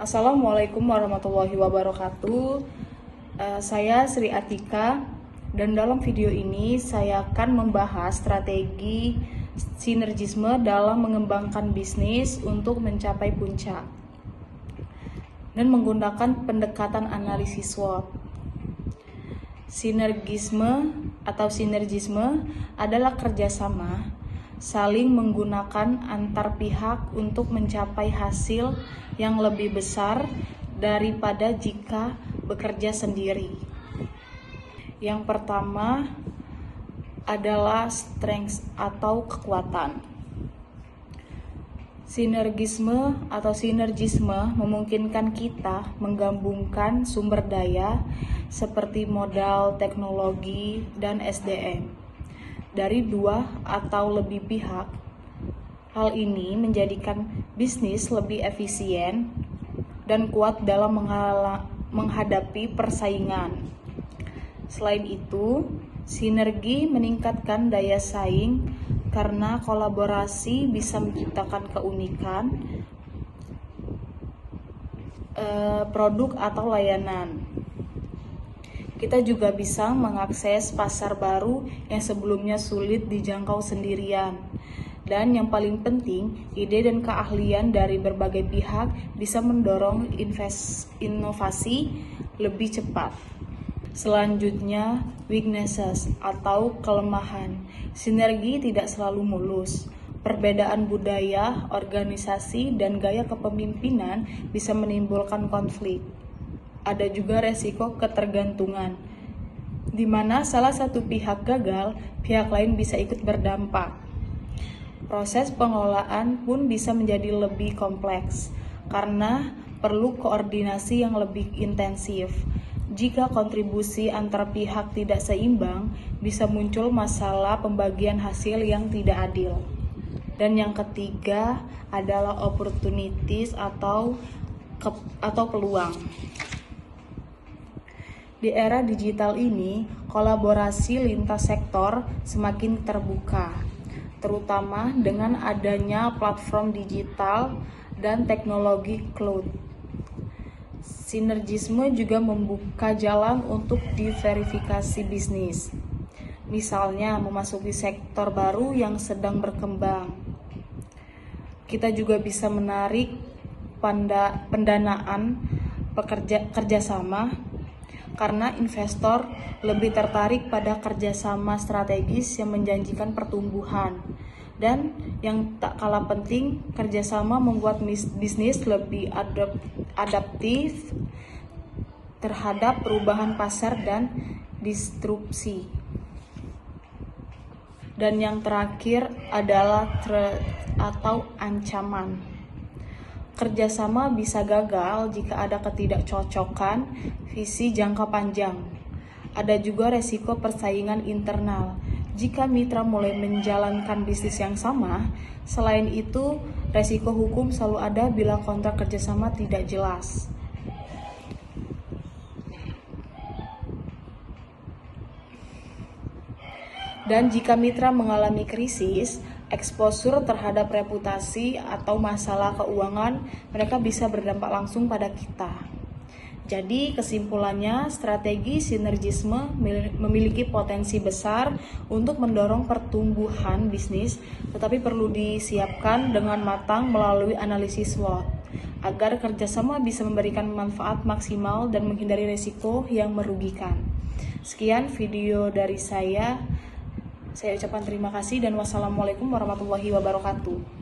Assalamualaikum warahmatullahi wabarakatuh. Saya Sri Atika dan dalam video ini saya akan membahas strategi sinergisme dalam mengembangkan bisnis untuk mencapai puncak dan menggunakan pendekatan analisis SWOT. Sinergisme adalah kerjasama saling menggunakan antar pihak untuk mencapai hasil yang lebih besar daripada jika bekerja sendiri. Yang pertama adalah strength atau kekuatan. Sinergisme memungkinkan kita menggabungkan sumber daya seperti modal, teknologi, dan SDM dari dua atau lebih pihak. Hal ini menjadikan bisnis lebih efisien dan kuat dalam menghadapi persaingan. Selain itu, sinergi meningkatkan daya saing karena kolaborasi bisa menciptakan keunikan produk atau layanan. Kita juga bisa mengakses pasar baru yang sebelumnya sulit dijangkau sendirian. Dan yang paling penting, ide dan keahlian dari berbagai pihak bisa mendorong inovasi lebih cepat. Selanjutnya, weaknesses atau kelemahan. Sinergi tidak selalu mulus. Perbedaan budaya, organisasi, dan gaya kepemimpinan bisa menimbulkan konflik. Ada juga resiko ketergantungan, di mana salah satu pihak gagal, pihak lain bisa ikut berdampak. Proses pengelolaan pun bisa menjadi lebih kompleks, karena perlu koordinasi yang lebih intensif. Jika kontribusi antar pihak tidak seimbang, bisa muncul masalah pembagian hasil yang tidak adil. Dan yang ketiga adalah opportunities atau peluang. Di era digital ini, kolaborasi lintas sektor semakin terbuka, terutama dengan adanya platform digital dan teknologi cloud. Sinergisme juga membuka jalan untuk diverifikasi bisnis, misalnya memasuki sektor baru yang sedang berkembang. Kita juga bisa menarik pendanaan kerjasama karena investor lebih tertarik pada kerjasama strategis yang menjanjikan pertumbuhan. Dan yang tak kalah penting, kerjasama membuat bisnis lebih adaptif terhadap perubahan pasar dan disrupsi. Dan yang terakhir adalah threat atau ancaman. Kerjasama bisa gagal jika ada ketidakcocokan visi jangka panjang. Ada juga resiko persaingan internal jika mitra mulai menjalankan bisnis yang sama. Selain itu, resiko hukum selalu ada bila kontrak kerjasama tidak jelas. Dan jika mitra mengalami krisis, eksposur terhadap reputasi atau masalah keuangan, mereka bisa berdampak langsung pada kita. Jadi kesimpulannya, strategi sinergisme memiliki potensi besar untuk mendorong pertumbuhan bisnis, tetapi perlu disiapkan dengan matang melalui analisis SWOT, agar kerjasama bisa memberikan manfaat maksimal dan menghindari risiko yang merugikan. Sekian video dari saya ucapkan terima kasih dan wassalamualaikum warahmatullahi wabarakatuh.